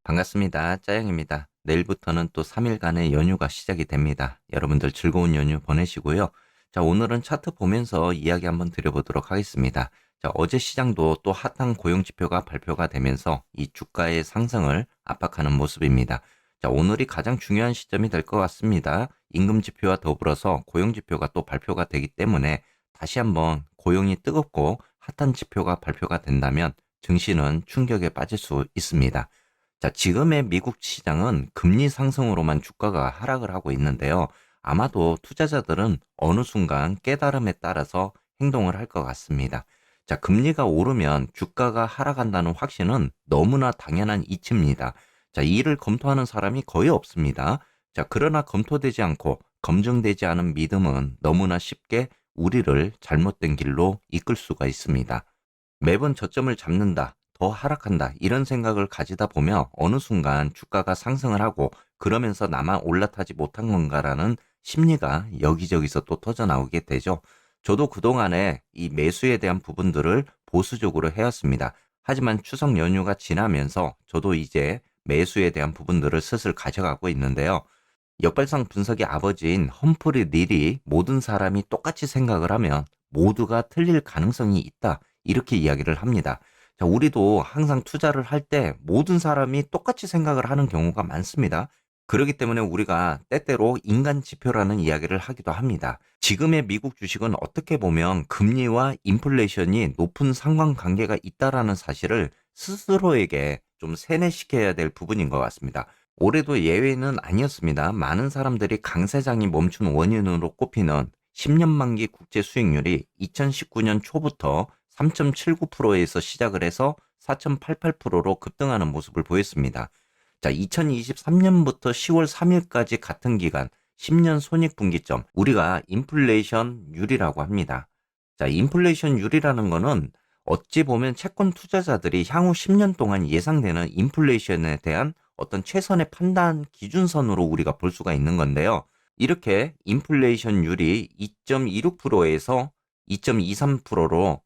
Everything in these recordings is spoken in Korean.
반갑습니다. 짜영입니다. 내일부터는 또 3일간의 연휴가 시작이 됩니다. 여러분들 즐거운 연휴 보내시고요. 자, 오늘은 차트 보면서 이야기 한번 드려보도록 하겠습니다. 자, 어제 시장도 또 핫한 고용 지표가 발표가 되면서 이 주가의 상승을 압박하는 모습입니다. 자, 오늘이 가장 중요한 시점이 될 것 같습니다. 임금 지표와 더불어서 고용 지표가 또 발표가 되기 때문에 다시 한번 고용이 뜨겁고 핫한 지표가 발표가 된다면 증시는 충격에 빠질 수 있습니다. 자, 지금의 미국 시장은 금리 상승으로만 주가가 하락을 하고 있는데요. 아마도 투자자들은 어느 순간 깨달음에 따라서 행동을 할 것 같습니다. 자, 금리가 오르면 주가가 하락한다는 확신은 너무나 당연한 이치입니다. 자, 이를 검토하는 사람이 거의 없습니다. 자, 그러나 검토되지 않고 검증되지 않은 믿음은 너무나 쉽게 우리를 잘못된 길로 이끌 수가 있습니다. 매번 저점을 잡는다, 더 하락한다, 이런 생각을 가지다 보면 어느 순간 주가가 상승을 하고 그러면서 나만 올라타지 못한 건가라는 심리가 여기저기서 또 터져 나오게 되죠. 저도 그동안에 이 매수에 대한 부분들을 보수적으로 해왔습니다. 하지만 추석 연휴가 지나면서 저도 이제 매수에 대한 부분들을 슬슬 가져가고 있는데요. 역발상 분석의 아버지인 험프리 닐이 모든 사람이 똑같이 생각을 하면 모두가 틀릴 가능성이 있다, 이렇게 이야기를 합니다. 자, 우리도 항상 투자를 할 때 모든 사람이 똑같이 생각을 하는 경우가 많습니다. 그렇기 때문에 우리가 때때로 인간 지표라는 이야기를 하기도 합니다. 지금의 미국 주식은 어떻게 보면 금리와 인플레이션이 높은 상관관계가 있다라는 사실을 스스로에게 좀 세뇌시켜야 될 부분인 것 같습니다. 올해도 예외는 아니었습니다. 많은 사람들이 강세장이 멈춘 원인으로 꼽히는 10년 만기 국제 수익률이 2019년 초부터 3.79%에서 시작을 해서 4.88%로 급등하는 모습을 보였습니다. 자, 2023년부터 10월 3일까지 같은 기간 10년 손익분기점, 우리가 인플레이션율이라고 합니다. 자, 인플레이션율이라는 거는 어찌 보면 채권 투자자들이 향후 10년 동안 예상되는 인플레이션에 대한 어떤 최선의 판단 기준선으로 우리가 볼 수가 있는 건데요. 이렇게 인플레이션율이 2.26%에서 2.23%로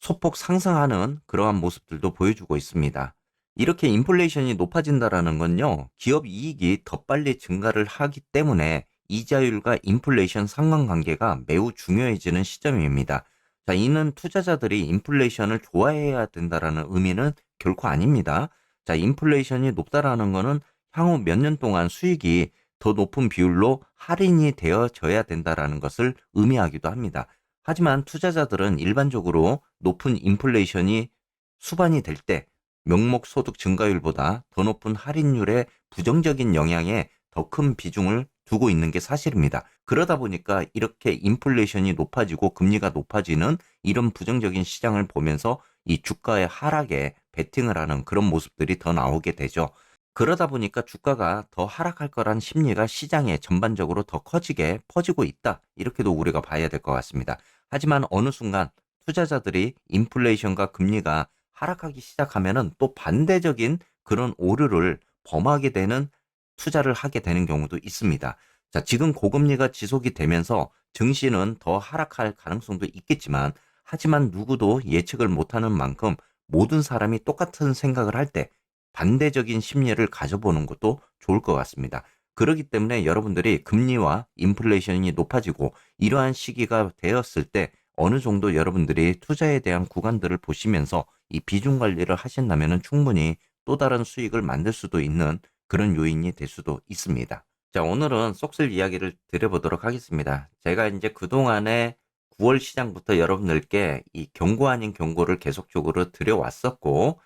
소폭 상승하는 그러한 모습들도 보여주고 있습니다. 이렇게 인플레이션이 높아진다라는 건요, 기업 이익이 더 빨리 증가를 하기 때문에 이자율과 인플레이션 상관관계가 매우 중요해지는 시점입니다. 자, 이는 투자자들이 인플레이션을 좋아해야 된다라는 의미는 결코 아닙니다. 자, 인플레이션이 높다라는 거는 향후 몇 년 동안 수익이 더 높은 비율로 할인이 되어져야 된다라는 것을 의미하기도 합니다. 하지만 투자자들은 일반적으로 높은 인플레이션이 수반이 될 때 명목 소득 증가율보다 더 높은 할인율의 부정적인 영향에 더 큰 비중을 두고 있는 게 사실입니다. 그러다 보니까 이렇게 인플레이션이 높아지고 금리가 높아지는 이런 부정적인 시장을 보면서 이 주가의 하락에 베팅을 하는 그런 모습들이 더 나오게 되죠. 그러다 보니까 주가가 더 하락할 거란 심리가 시장에 전반적으로 더 커지게 퍼지고 있다, 이렇게도 우리가 봐야 될 것 같습니다. 하지만 어느 순간 투자자들이 인플레이션과 금리가 하락하기 시작하면은 또 반대적인 그런 오류를 범하게 되는 투자를 하게 되는 경우도 있습니다. 자, 지금 고금리가 지속이 되면서 증시는 더 하락할 가능성도 있겠지만, 하지만 누구도 예측을 못하는 만큼 모든 사람이 똑같은 생각을 할 때 반대적인 심리를 가져보는 것도 좋을 것 같습니다. 그렇기 때문에 여러분들이 금리와 인플레이션이 높아지고 이러한 시기가 되었을 때 어느 정도 여러분들이 투자에 대한 구간들을 보시면서 이 비중 관리를 하신다면 충분히 또 다른 수익을 만들 수도 있는 그런 요인이 될 수도 있습니다. 자, 오늘은 쏙쓸 이야기를 드려보도록 하겠습니다. 제가 이제 그동안에 9월 시장부터 여러분들께 이 경고 아닌 경고를 계속적으로 드려왔었고,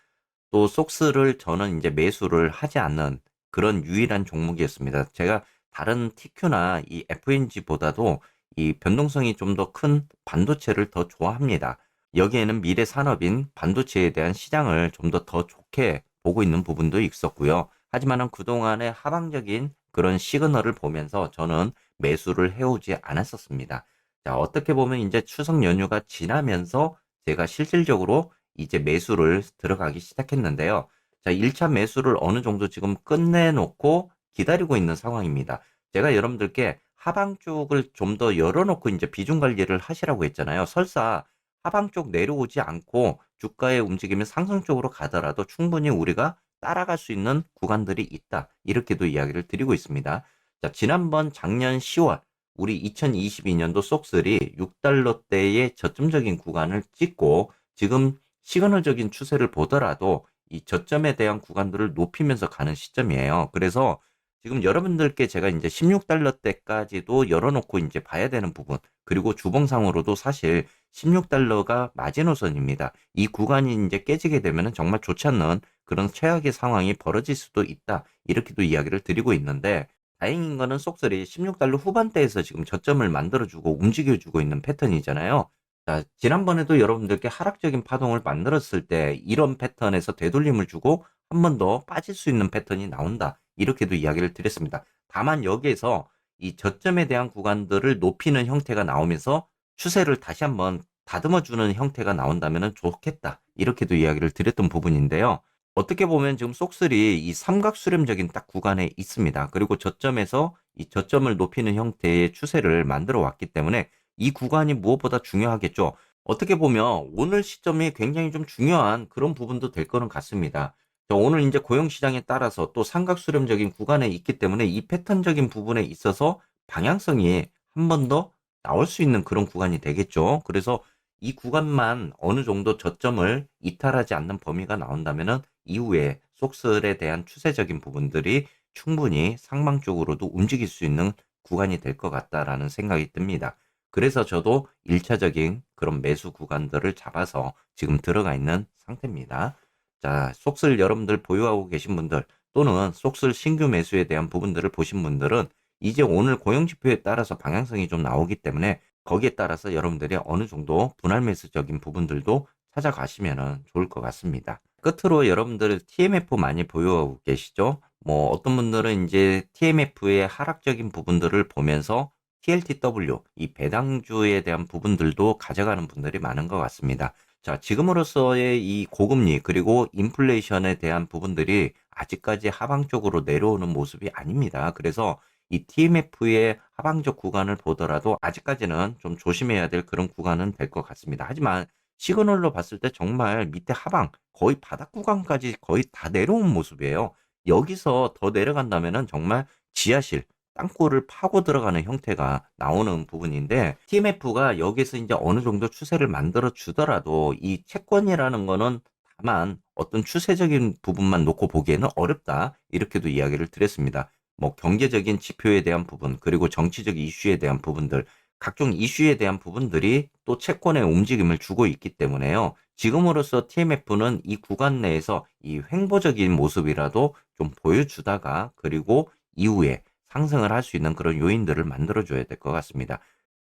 또 속스를 저는 이제 매수를 하지 않는 그런 유일한 종목이었습니다. 제가 다른 TQ나 이 FNG보다도 이 변동성이 좀 더 큰 반도체를 더 좋아합니다. 여기에는 미래 산업인 반도체에 대한 시장을 좀 더 좋게 보고 있는 부분도 있었고요. 하지만은 그동안의 하방적인 그런 시그널을 보면서 저는 매수를 해오지 않았었습니다. 자, 어떻게 보면 이제 추석 연휴가 지나면서 제가 실질적으로 이제 매수를 들어가기 시작했는데요. 자, 1차 매수를 어느 정도 지금 끝내놓고 기다리고 있는 상황입니다. 제가 여러분들께 하방 쪽을 좀 더 열어놓고 이제 비중 관리를 하시라고 했잖아요. 설사 하방 쪽 내려오지 않고 주가의 움직임이 상승 쪽으로 가더라도 충분히 우리가 따라갈 수 있는 구간들이 있다. 이렇게도 이야기를 드리고 있습니다. 자, 지난번 작년 10월 우리 2022년도 쏙3 $6대의 저점적인 구간을 찍고 지금 시그널적인 추세를 보더라도 이 저점에 대한 구간들을 높이면서 가는 시점이에요. 그래서 지금 여러분들께 제가 이제 $16대까지도 열어놓고 이제 봐야 되는 부분, 그리고 주봉상으로도 사실 $16가 마지노선입니다. 이 구간이 이제 깨지게 되면 정말 좋지 않는 그런 최악의 상황이 벌어질 수도 있다. 이렇게도 이야기를 드리고 있는데, 다행인 거는 쏙쏙이 $16 후반대에서 지금 저점을 만들어주고 움직여주고 있는 패턴이잖아요. 자, 지난번에도 여러분들께 하락적인 파동을 만들었을 때 이런 패턴에서 되돌림을 주고 한 번 더 빠질 수 있는 패턴이 나온다. 이렇게도 이야기를 드렸습니다. 다만 여기에서 이 저점에 대한 구간들을 높이는 형태가 나오면서 추세를 다시 한번 다듬어주는 형태가 나온다면 좋겠다. 이렇게도 이야기를 드렸던 부분인데요. 어떻게 보면 지금 쏙3 이 삼각수렴적인 딱 구간에 있습니다. 그리고 저점에서 이 저점을 높이는 형태의 추세를 만들어 왔기 때문에 이 구간이 무엇보다 중요하겠죠. 어떻게 보면 오늘 시점이 굉장히 좀 중요한 그런 부분도 될 거는 같습니다. 오늘 이제 고용시장에 따라서 또 삼각수렴적인 구간에 있기 때문에 이 패턴적인 부분에 있어서 방향성이 한 번 더 나올 수 있는 그런 구간이 되겠죠. 그래서 이 구간만 어느 정도 저점을 이탈하지 않는 범위가 나온다면은 이후에 속슬에 대한 추세적인 부분들이 충분히 상방 쪽으로도 움직일 수 있는 구간이 될 것 같다라는 생각이 듭니다. 그래서 저도 1차적인 그런 매수 구간들을 잡아서 지금 들어가 있는 상태입니다. 자, 속슬 여러분들 보유하고 계신 분들 또는 속슬 신규 매수에 대한 부분들을 보신 분들은 이제 오늘 고용지표에 따라서 방향성이 좀 나오기 때문에 거기에 따라서 여러분들이 어느 정도 분할 매수적인 부분들도 찾아가시면 좋을 것 같습니다. 끝으로 여러분들 TMF 많이 보유하고 계시죠? 뭐 어떤 분들은 이제 TMF의 하락적인 부분들을 보면서 TLTW, 이 배당주에 대한 부분들도 가져가는 분들이 많은 것 같습니다. 자, 지금으로서의 이 고금리 그리고 인플레이션에 대한 부분들이 아직까지 하방 쪽으로 내려오는 모습이 아닙니다. 그래서 이 TMF의 하방적 구간을 보더라도 아직까지는 좀 조심해야 될 그런 구간은 될 것 같습니다. 하지만 시그널로 봤을 때 정말 밑에 하방 거의 바닥 구간까지 거의 다 내려온 모습이에요. 여기서 더 내려간다면은 정말 지하실 땅굴을 파고 들어가는 형태가 나오는 부분인데 TMF가 여기서 이제 어느 정도 추세를 만들어 주더라도 이 채권이라는 거는 다만 어떤 추세적인 부분만 놓고 보기에는 어렵다. 이렇게도 이야기를 드렸습니다. 뭐 경제적인 지표에 대한 부분, 그리고 정치적 이슈에 대한 부분들, 각종 이슈에 대한 부분들이 또 채권의 움직임을 주고 있기 때문에요. 지금으로서 TMF는 이 구간 내에서 이 횡보적인 모습이라도 좀 보여주다가 그리고 이후에 상승을 할 수 있는 그런 요인들을 만들어줘야 될 것 같습니다.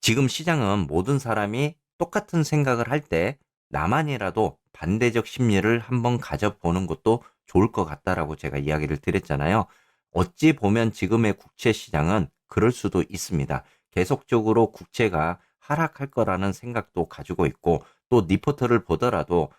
지금 시장은 모든 사람이 똑같은 생각을 할 때 나만이라도 반대적 심리를 한번 가져보는 것도 좋을 것 같다라고 제가 이야기를 드렸잖아요. 어찌 보면 지금의 국채 시장은 그럴 수도 있습니다. 계속적으로 국채가 하락할 거라는 생각도 가지고 있고 또 리포트를 보더라도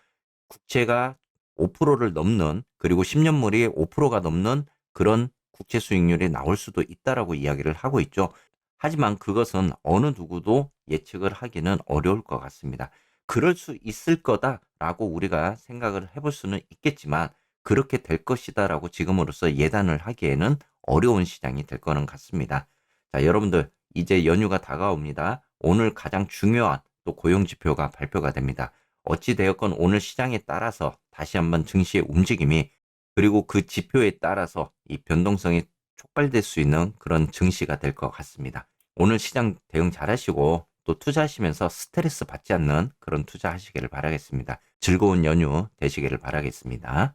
국채가 5%를 넘는 그리고 10년물이 5%가 넘는 그런 국채 수익률이 나올 수도 있다라고 이야기를 하고 있죠. 하지만 그것은 어느 누구도 예측을 하기는 어려울 것 같습니다. 그럴 수 있을 거다라고 우리가 생각을 해볼 수는 있겠지만 그렇게 될 것이다라고 지금으로서 예단을 하기에는 어려운 시장이 될 거는 같습니다. 자, 여러분들 이제 연휴가 다가옵니다. 오늘 가장 중요한 또 고용 지표가 발표가 됩니다. 어찌 되었건 오늘 시장에 따라서 다시 한번 증시의 움직임이 그리고 그 지표에 따라서 이 변동성이 촉발될 수 있는 그런 증시가 될 것 같습니다. 오늘 시장 대응 잘 하시고 또 투자하시면서 스트레스 받지 않는 그런 투자하시기를 바라겠습니다. 즐거운 연휴 되시기를 바라겠습니다.